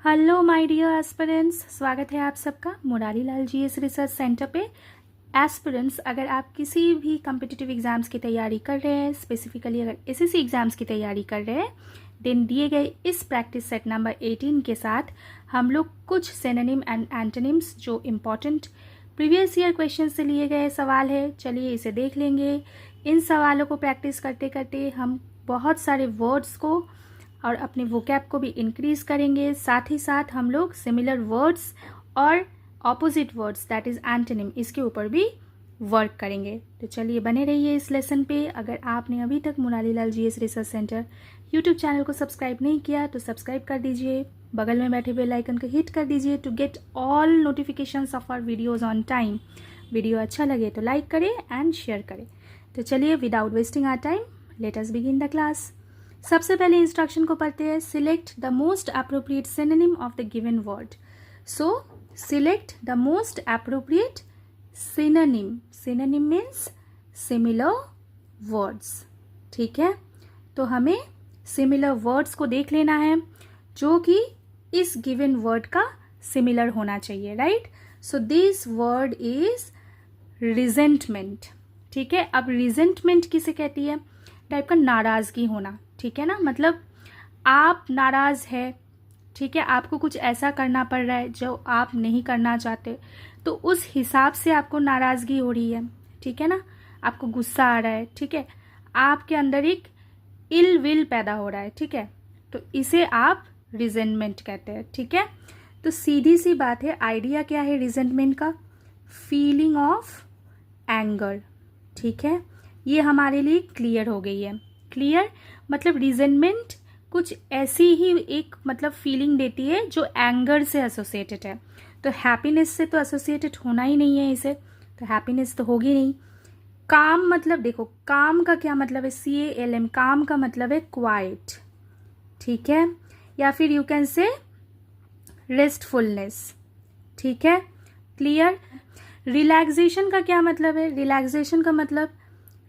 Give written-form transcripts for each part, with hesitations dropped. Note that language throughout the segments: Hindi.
हेलो माय डियर एस्पिरेंट्स, स्वागत है आप सबका Murari Lal GS research centre पे। एस्पिरेंट्स, अगर आप किसी भी कम्पिटिटिव एग्जाम्स की तैयारी कर रहे हैं, स्पेसिफिकली अगर एसएससी एग्जाम्स की तैयारी कर रहे हैं, देन दिए गए इस प्रैक्टिस सेट नंबर 18 के साथ हम लोग कुछ सिनोनिम एंड एंटोनिम्स जो इम्पॉर्टेंट प्रीवियस ईयर क्वेश्चन से लिए गए सवाल है, चलिए इसे देख लेंगे। इन सवालों को प्रैक्टिस करते करते हम बहुत सारे वर्ड्स को और अपने वोकैब को भी इंक्रीज करेंगे। साथ ही साथ हम लोग सिमिलर वर्ड्स और opposite words that is antonym, इसके ऊपर भी वर्क करेंगे। तो चलिए बने रहिए इस लेसन पे। अगर आपने अभी तक Murari Lal GS research centre YouTube channel को सब्सक्राइब नहीं किया तो सब्सक्राइब कर दीजिए, बगल में बैठे बेल आइकन को हिट कर दीजिए to get all notifications of our videos on time. Video अच्छा लगे तो लाइक करें एंड शेयर करें। तो चलिए without wasting our time let us begin the class. सबसे पहले इंस्ट्रक्शन को पढ़ते हैं। Select the most appropriate synonym of the given word. So select the most appropriate synonym. Synonym means similar words. ठीक है, तो हमें सिमिलर वर्ड्स को देख लेना है जो कि इस गिवन वर्ड का सिमिलर होना चाहिए, right. So this word is resentment. ठीक है, अब रिजेंटमेंट किसे कहती है? टाइप का नाराजगी होना, ठीक है ना। मतलब आप नाराज है, ठीक है, आपको कुछ ऐसा करना पड़ रहा है जो आप नहीं करना चाहते, तो उस हिसाब से आपको नाराजगी हो रही है, ठीक है ना। आपको गुस्सा आ रहा है, ठीक है, आपके अंदर एक इल विल पैदा हो रहा है, ठीक है, तो इसे आप रिजेंटमेंट कहते हैं। ठीक है, तो सीधी सी बात है, आइडिया क्या है रिजेंटमेंट का? Feeling of anger. ठीक है, ये हमारे लिए क्लियर हो गई है। क्लियर मतलब रिजेंटमेंट कुछ ऐसी ही एक मतलब फीलिंग देती है जो एंगर से एसोसिएटेड है। तो हैप्पीनेस से तो एसोसिएटेड होना ही नहीं है इसे, तो हैप्पीनेस तो होगी नहीं। काम मतलब देखो, काम का क्या मतलब है? CALM, काम का मतलब है क्वाइट। ठीक है, या फिर यू कैन से रेस्टफुलनेस। ठीक है, क्लियर। रिलैक्सेशन का क्या मतलब है? रिलैक्सेशन का मतलब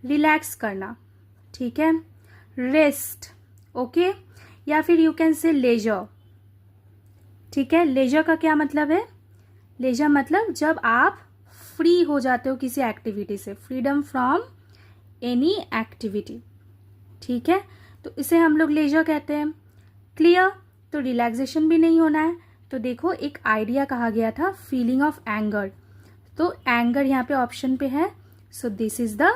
रिलैक्स करना, ठीक है, रेस्ट। ओके, या फिर यू कैन से लेजर। ठीक है, लेजर का क्या मतलब है? लेजर मतलब जब आप फ्री हो जाते हो किसी एक्टिविटी से, फ्रीडम फ्रॉम एनी एक्टिविटी। ठीक है, तो इसे हम लोग लेजर कहते हैं। क्लियर, तो रिलैक्सेशन भी नहीं होना है। तो देखो, एक आइडिया कहा गया था फीलिंग ऑफ एंगर, तो एंगर यहाँ पे ऑप्शन पे है। सो this is the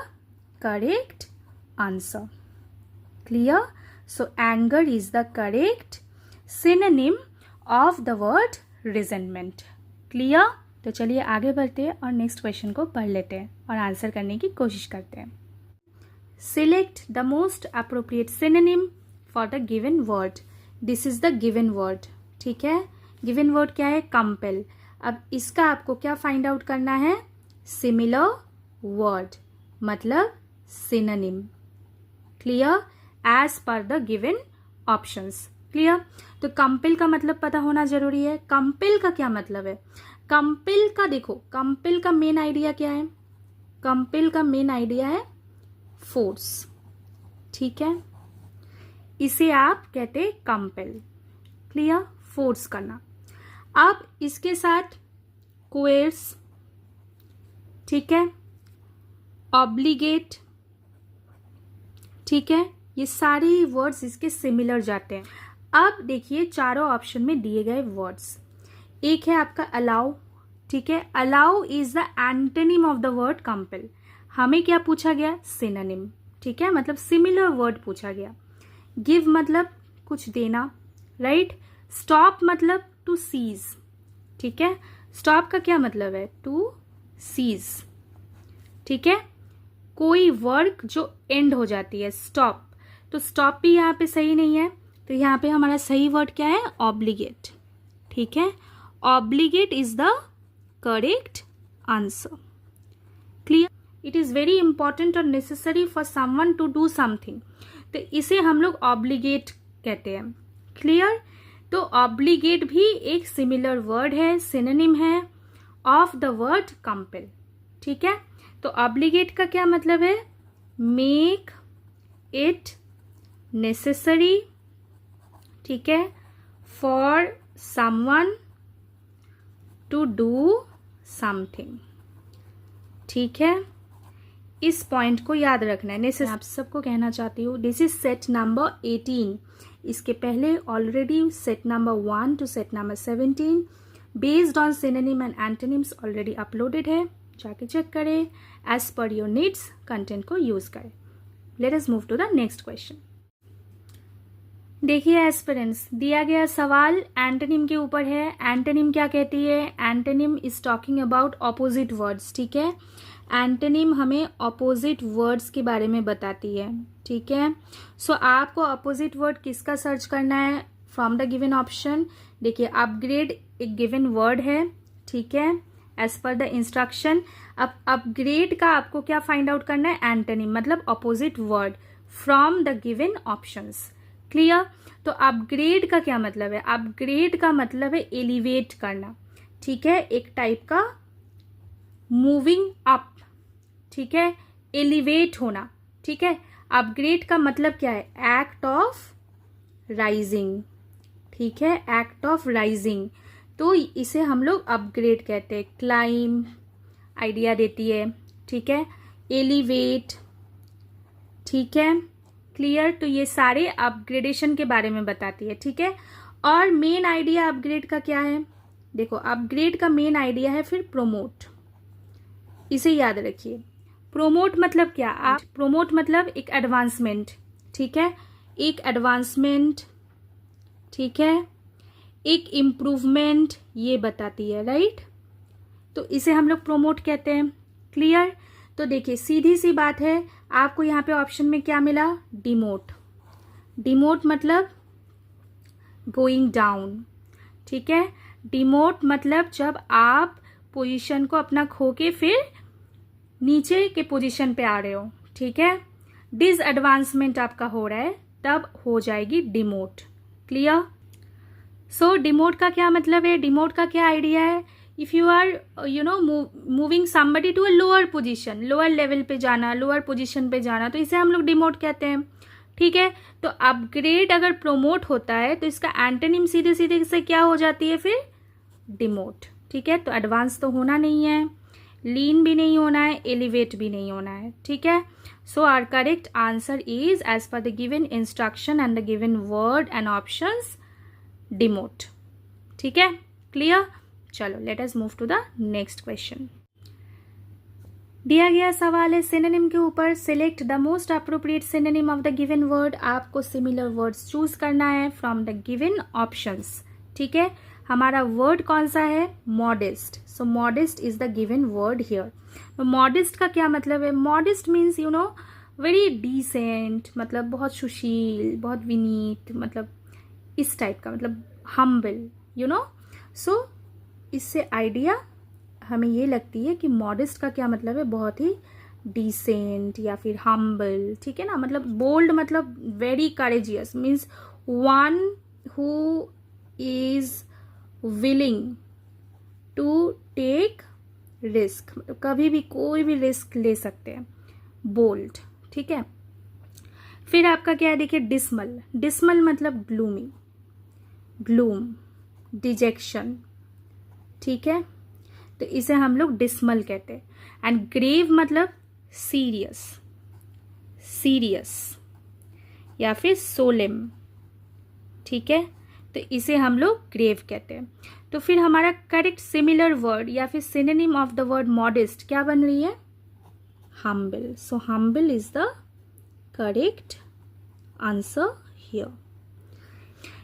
correct answer. Clear? So anger is the correct synonym of the word resentment. Clear? तो चलिए आगे बढ़ते हैं और नेक्स्ट क्वेश्चन को पढ़ लेते हैं और आंसर करने की कोशिश करते हैं। Select the most appropriate synonym for the given word. This is the given word. ठीक है, given word क्या है? compel. अब इसका आपको क्या फाइंड आउट करना है? Similar word मतलब synonym. Clear? As per the given options. Clear, तो कंपेल का मतलब पता होना जरूरी है। कंपेल का क्या मतलब है? कंपेल का देखो, कंपेल का मेन आइडिया क्या है? कंपेल का मेन आइडिया है फोर्स। ठीक है, इसे आप कहते हैं कंपेल। क्लियर, फोर्स करना। अब इसके साथ कोएर्स, ठीक है, ऑब्लिगेट, ठीक है, ये सारे वर्ड्स इसके सिमिलर जाते हैं। अब देखिए चारों ऑप्शन में दिए गए वर्ड्स, एक है आपका अलाउ। ठीक है, allow is the antonym of the word compel. हमें क्या पूछा गया? सिनोनिम। ठीक है, मतलब सिमिलर वर्ड पूछा गया। गिव मतलब कुछ देना, राइट। स्टॉप मतलब टू सीज। ठीक है, स्टॉप का क्या मतलब है? To cease. ठीक है, कोई वर्क जो एंड हो जाती है, स्टॉप, तो स्टॉप भी यहाँ पे सही नहीं है, तो यहाँ पे हमारा सही वर्ड क्या है? ऑब्लिगेट। ठीक है, obligate is the correct answer. Clear, it is very important और necessary for someone to do something, तो इसे हम लोग ऑब्लिगेट कहते हैं। क्लियर, तो ऑब्लिगेट भी एक सिमिलर वर्ड है, सिनोनिम है ऑफ द वर्ड कंपेल। ठीक है, तो ऑब्लिगेट का क्या मतलब है? मेक इट नेसेसरी, ठीक है, for someone to do something। ठीक है, इस पॉइंट को याद रखना है। जैसे आप सबको कहना चाहती हूँ, दिस इज सेट नंबर 18। इसके पहले already set number 1 to set number 17 based on synonym and antonyms already uploaded है, जाके चेक करें। As per your needs content को यूज करें। Let us move to the next question. देखिए एस्पिरेंट्स, दिया गया सवाल एंटोनिम के ऊपर है। एंटोनिम क्या कहती है? Antonym is talking about opposite words. ठीक है, एंटोनिम हमें ऑपोजिट वर्ड्स के बारे में बताती है। ठीक है, सो आपको ऑपोजिट वर्ड किसका सर्च करना है? From the given option. देखिए, अपग्रेड एक गिवन वर्ड है। ठीक है, एज पर द इंस्ट्रक्शन। अब अपग्रेड का आपको क्या फाइंड आउट करना है? एंटोनिम मतलब opposite word from the given options. Clear? तो अपग्रेड का क्या मतलब है? अपग्रेड का मतलब है एलिवेट करना। ठीक है, एक टाइप का मूविंग अप। ठीक है, एलिवेट होना। ठीक है, अपग्रेड का मतलब क्या है? Act of rising. ठीक है, एक्ट ऑफ राइजिंग, तो इसे हम लोग अपग्रेड कहते हैं। क्लाइम आइडिया देती है। ठीक है, एलिवेट। ठीक है, क्लियर? तो ये सारे अपग्रेडेशन के बारे में बताती है। ठीक है, और मेन आइडिया अपग्रेड का क्या है? देखो, अपग्रेड का मेन आइडिया है फिर प्रोमोट। इसे याद रखिए। प्रोमोट मतलब क्या? आप प्रोमोट मतलब एक एडवांसमेंट। ठीक है, एक एडवांसमेंट। ठीक है, एक इम्प्रूवमेंट, ये बताती है। राइट, तो इसे हम लोग प्रोमोट कहते हैं। क्लियर? तो देखिए, सीधी सी बात है, आपको यहाँ पे ऑप्शन में क्या मिला? डिमोट। डिमोट मतलब गोइंग डाउन। ठीक है, डिमोट मतलब जब आप पोजीशन को अपना खो के फिर नीचे के पोजीशन पे आ रहे हो। ठीक है, डिसएडवांसमेंट आपका हो रहा है, तब हो जाएगी डिमोट। क्लियर? सो डिमोट का क्या मतलब है? डिमोट का क्या आइडिया है? If you are moving somebody to a lower position, lower level पे जाना, लोअर पोजीशन पे जाना, तो इसे हम लोग डिमोट कहते हैं। ठीक है, तो अपग्रेड अगर प्रोमोट होता है तो इसका एंटोनिम सीधे सीधे से क्या हो जाती है? फिर डिमोट। ठीक है, तो एडवांस तो होना नहीं है, लीन भी नहीं होना है, एलिवेट भी नहीं होना है। ठीक है, so our correct answer is as per the given instruction and the given word and options, demote. ठीक है, क्लियर? चलो, let us move to the next question. दिया गया सवाल है सिनोनिम के ऊपर। Select the most appropriate synonym of the given word. आपको सिमिलर वर्ड्स चूज करना है फ्रॉम द गिवन ऑप्शंस। ठीक है, हमारा वर्ड कौन सा है? Modest. So modest is the given word here. Modest का क्या मतलब है? मॉडेस्ट मीन्स वेरी डिसेंट, मतलब बहुत सुशील, बहुत विनीत, मतलब इस टाइप का, मतलब हम्बल। सो इससे आइडिया हमें ये लगती है कि मॉडेस्ट का क्या मतलब है? बहुत ही डिसेंट या फिर हम्बल। ठीक है ना, मतलब बोल्ड मतलब very courageous, means one who is willing to take risk, मतलब कभी भी कोई भी रिस्क ले सकते हैं। बोल्ड। ठीक है, फिर आपका क्या है? देखिए, डिसमल। डिसमल मतलब ग्लूमी, ग्लूम, डिजेक्शन। ठीक है, तो इसे हम लोग डिसमल कहते हैं। एंड ग्रेव मतलब सीरियस, सीरियस या फिर सोलेम। ठीक है, तो इसे हम लोग ग्रेव कहते हैं। तो फिर हमारा करेक्ट सिमिलर वर्ड या फिर synonym of the word modest क्या बन रही है? Humble. So humble is the correct answer here.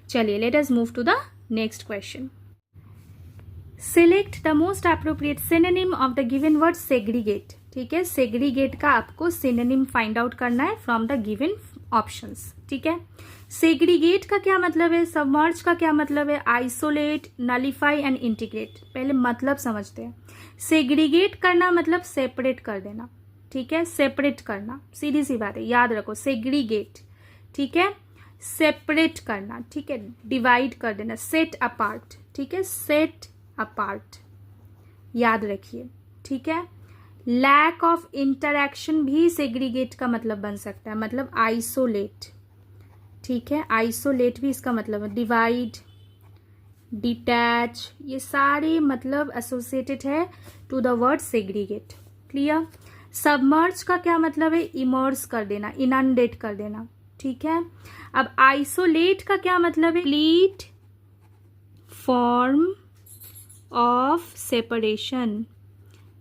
चलिए, let us move to the next question. Select the most appropriate synonym of the given word segregate. ठीक है, सेग्रीगेट का आपको सिनोनिम फाइंड आउट करना है फ्रॉम द गिवन ऑप्शंस। ठीक है, सेग्रीगेट का क्या मतलब है? सबमर्ज का क्या मतलब है? Isolate, nullify and integrate. पहले मतलब समझते हैं। सेग्रीगेट करना मतलब सेपरेट कर देना। ठीक है, सेपरेट करना, सीधी सी बात है, याद रखो। सेग्रीगेट, ठीक है, सेपरेट करना। ठीक है, डिवाइड कर देना, सेट अपार्ट। ठीक है, सेट अपार्ट, याद रखिए। ठीक है, लैक ऑफ इंटरैक्शन भी सेग्रीगेट का मतलब बन सकता है, मतलब आइसोलेट। ठीक है, आइसोलेट भी इसका मतलब है। डिवाइड, डिटैच, ये सारे मतलब एसोसिएटेड है to the word segregate. Clear. Submerge का क्या मतलब है? इमर्स कर देना, इनंडेट कर देना। ठीक है। अब आइसोलेट का क्या मतलब है? कंप्लीट फॉर्म ऑफ सेपरेशन,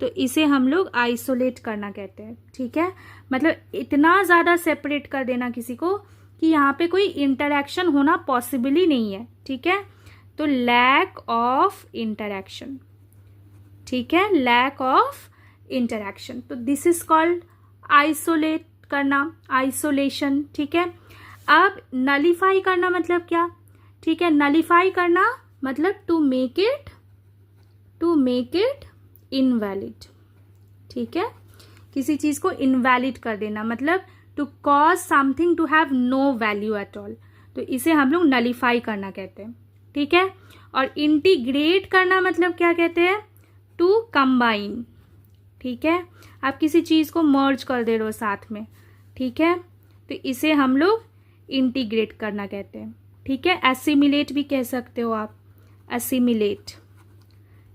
तो इसे हम लोग आइसोलेट करना कहते हैं। ठीक है, मतलब इतना ज़्यादा सेपरेट कर देना किसी को कि यहाँ पे कोई इंटरेक्शन होना पॉसिबल ही नहीं है। ठीक है, तो लैक ऑफ इंटरेक्शन। ठीक है, लैक ऑफ इंटरेक्शन, तो दिस इज कॉल्ड आइसोलेट करना, आइसोलेशन। ठीक है, अब नलीफाई करना मतलब क्या? ठीक है, नलीफाई करना मतलब टू मेक इट इनवैलिड। ठीक है, किसी चीज को इनवैलिड कर देना मतलब to cause something to have no value at all, तो इसे हम लोग नलीफाई करना कहते हैं। ठीक है, और इंटीग्रेट करना मतलब क्या कहते हैं? To combine. ठीक है, आप किसी चीज को मर्ज कर दे रहे हो साथ में। ठीक है, तो इसे हम लोग इंटीग्रेट करना कहते हैं। ठीक है, एसिमिलेट भी कह सकते हो आप, एसिमिलेट।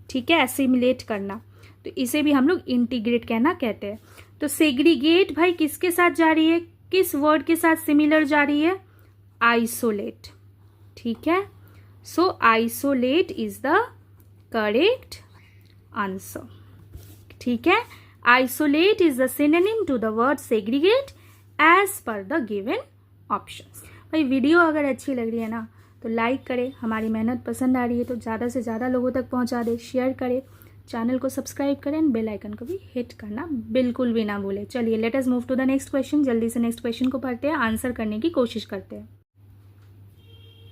ठीक है, एसिमिलेट करना, तो इसे भी हम लोग इंटीग्रेट कहना कहते हैं। तो सेग्रीगेट भाई किसके साथ जा रही है? किस वर्ड के साथ सिमिलर जा रही है? आइसोलेट। ठीक है, so isolate is the correct answer. ठीक है, isolate is the synonym to the word segregate as per the given options. भाई वीडियो अगर अच्छी लग रही है ना तो लाइक करें, हमारी मेहनत पसंद आ रही है तो ज़्यादा से ज़्यादा लोगों तक पहुंचा दे, शेयर करें, चैनल को सब्सक्राइब करें, एंड बेल आइकन को भी हिट करना बिल्कुल भी ना भूलें। चलिए let us move to the next question. जल्दी से नेक्स्ट क्वेश्चन को पढ़ते हैं, आंसर करने की कोशिश करते हैं।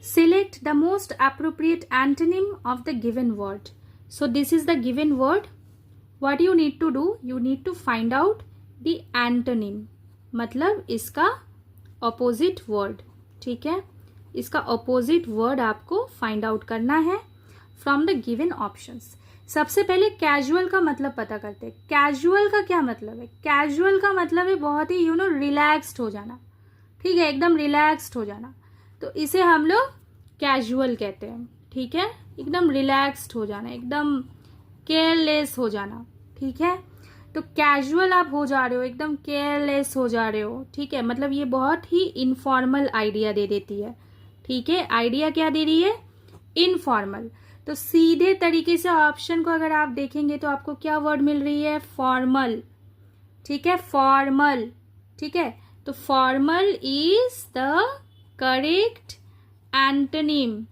Select the most appropriate antonym of the given word. So this is the given word, what you need to do, you need to find out the antonym, मतलब इसका ऑपोजिट वर्ड। ठीक है, इसका ऑपोजिट वर्ड आपको फाइंड आउट करना है फ्रॉम द गिवन ऑप्शंस। सबसे पहले कैजुअल का मतलब पता करते हैं। कैजुअल का क्या मतलब है? कैजुअल का मतलब है बहुत ही रिलैक्स्ड हो जाना। ठीक है, एकदम रिलैक्स्ड हो जाना, तो इसे हम लोग कैजुअल कहते हैं। ठीक है, एकदम रिलैक्स्ड हो जाना, एकदम केयरलेस हो जाना। ठीक है, तो कैजुअल आप हो जा रहे हो, एकदम केयरलेस हो जा रहे हो। ठीक है, मतलब ये बहुत ही इनफॉर्मल आइडिया दे देती है। ठीक है, आइडिया क्या दे रही है? इनफॉर्मल। तो सीधे तरीके से ऑप्शन को अगर आप देखेंगे तो आपको क्या वर्ड मिल रही है? फॉर्मल। ठीक है, फॉर्मल। ठीक है, तो formal is the correct antonym.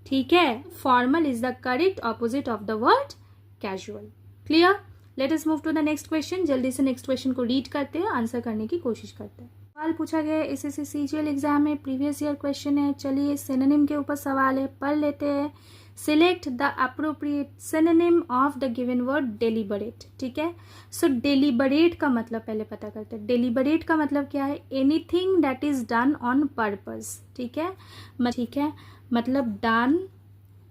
ठीक है, formal is the correct opposite of the word casual. Clear. Let us move to the next question. जल्दी से नेक्स्ट क्वेश्चन को रीड करते हैं, आंसर करने की कोशिश करते हैं। सवाल पूछा गया है एसएससी सीजीएल एग्जाम में, प्रीवियस ईयर क्वेश्चन है। चलिए सिनोनिम के ऊपर सवाल है, पढ़ लेते हैं। Select the appropriate synonym of the given word deliberate. ठीक है, सो डेलिबरेट का मतलब पहले पता करते हैं। डेलिबरेट का मतलब क्या है? Anything that is done on purpose. ठीक है, मतलब डन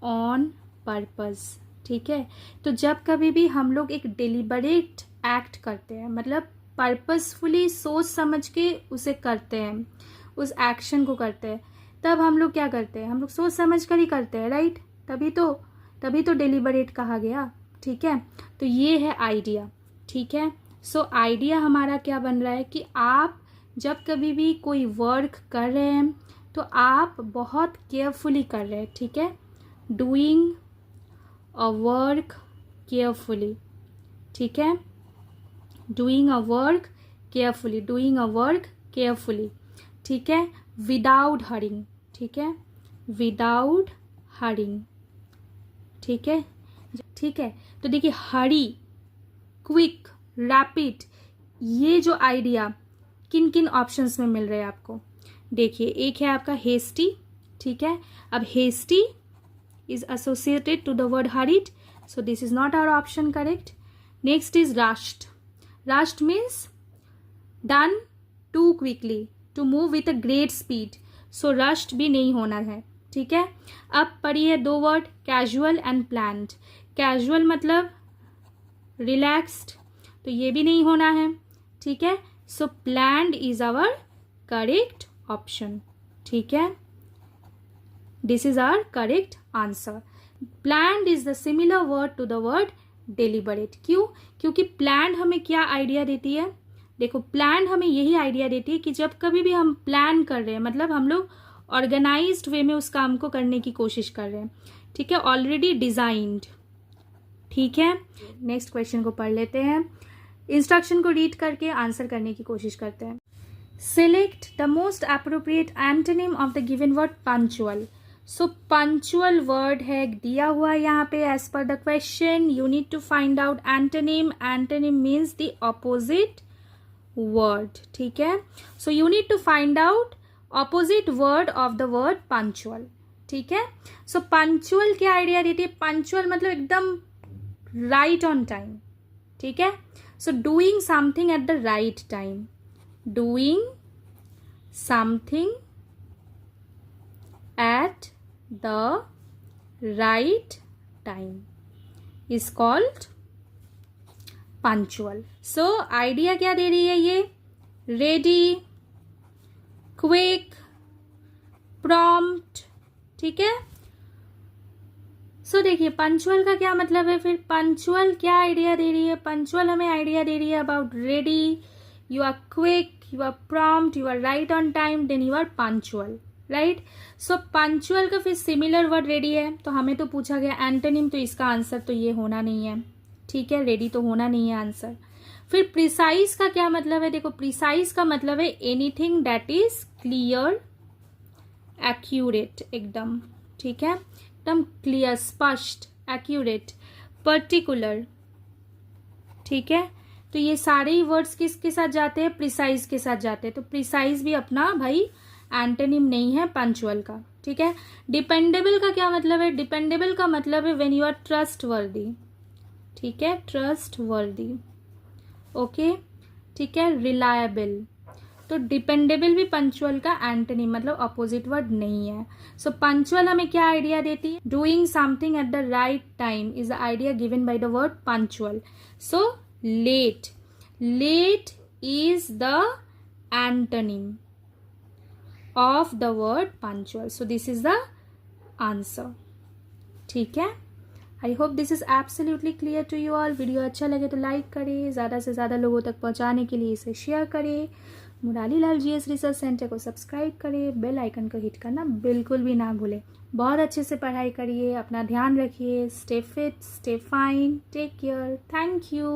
ऑन पर्पस। ठीक है, तो जब कभी भी हम लोग एक डेलिबरेट एक्ट करते हैं, मतलब पर्पसफुली सोच समझ के उसे करते हैं, उस एक्शन को करते हैं, तब हम लोग क्या करते हैं? हम लोग सोच समझ कर ही करते हैं, राइट? तभी तो डेलिबरेट कहा गया। ठीक है, तो ये है आइडिया। ठीक है, सो आइडिया हमारा क्या बन रहा है कि आप जब कभी भी कोई वर्क कर रहे हैं तो आप बहुत केयरफुली कर रहे हैं। ठीक है, डूइंग अ वर्क केयरफुली। ठीक है, doing a work carefully, doing a work carefully. ठीक है, विदाउट हरिंग। ठीक है, विदाउट हरिंग। ठीक है, ठीक है, तो देखिए हरी, क्विक, रैपिड, ये जो आइडिया किन किन ऑप्शंस में मिल रहे हैं आपको? देखिए, एक है आपका हेस्टी। ठीक है, अब hasty is associated to the word hurried, so this is not our option correct. Next is rushed. Rushed means done too quickly, to move with a great speed, so rushed भी नहीं होना है। ठीक है, अब पढ़िए दो word, casual and planned. Casual मतलब रिलैक्स्ड, तो ये भी नहीं होना है। ठीक है, so planned is our correct option. ठीक है, this is our correct answer. Planned is the similar word to the word deliberate. क्यों? क्योंकि प्लान्ड हमें क्या आइडिया देती है? देखो, प्लान्ड हमें यही आइडिया देती है कि जब कभी भी हम प्लान कर रहे हैं, मतलब हम लोग ऑर्गेनाइज्ड वे में उस काम को करने की कोशिश कर रहे हैं, ठीक है, ऑलरेडी डिजाइंड। ठीक है, नेक्स्ट क्वेश्चन को पढ़ लेते हैं। इंस्ट्रक्शन को रीड करके आंसर करने की कोशिश करते हैं। Select the most appropriate antonym of the given word punctual. So punctual word है दिया हुआ यहाँ पे as per the question. You need to find out antonym. Antonym means the opposite word. ठीक है, so you need to find out opposite word of the word punctual. ठीक है, सो पंक्चुअल क्या आइडिया देती है? पंक्चुअल मतलब एकदम राइट ऑन टाइम। ठीक है, so doing something at the right time. Doing something at the right time is called punctual. So idea क्या दे रही है ये? Ready, quick, prompt. ठीक है, सो देखिए पंक्चुअल का क्या मतलब है फिर? पंक्चुअल क्या आइडिया दे रही है? पंक्चुअल हमें आइडिया दे रही है about ready, you are quick, you are prompt, you are right on time, then you are punctual, right. So punctual का फिर सिमिलर वर्ड रेडी है, तो हमें तो पूछा गया एंटोनिम, तो इसका आंसर तो ये होना नहीं है। ठीक है, रेडी तो होना नहीं है आंसर। फिर प्रिसाइज का क्या मतलब है? देखो, प्रिसाइज का मतलब है anything that is clear, accurate, एकदम। ठीक है, एकदम क्लियर, स्पष्ट, एक्यूरेट, पर्टिकुलर। ठीक है, तो ये सारे ही वर्ड्स किसके साथ जाते हैं? प्रिसाइज के साथ जाते हैं। तो प्रिसाइज भी अपना भाई एंटोनिम नहीं है पंक्चुअल का। ठीक है, डिपेंडेबल का क्या मतलब है? डिपेंडेबल का मतलब है व्हेन यू आर ट्रस्टवर्दी। ठीक है, ट्रस्टवर्दी। ओके, ठीक है, रिलायबल। तो डिपेंडेबल भी पंक्चुअल का एंटोनिम मतलब अपोजिट वर्ड नहीं है। सो पंक्चुअल हमें क्या आइडिया देती है? Doing something at the right time is the idea given by the word punctual. So late, late is the antonym of the word punctual. So this is the answer. ठीक है, I hope this is absolutely clear to you all. Video अच्छा लगे तो लाइक करें, ज़्यादा से ज़्यादा लोगों तक पहुंचाने के लिए इसे शेयर करें। Murari Lal GS research centre को सब्सक्राइब करें, बेल आइकन को हिट करना बिल्कुल भी ना भूलें। बहुत अच्छे से पढ़ाई करिए, अपना ध्यान रखिए। Stay fit, stay fine, take care, thank you.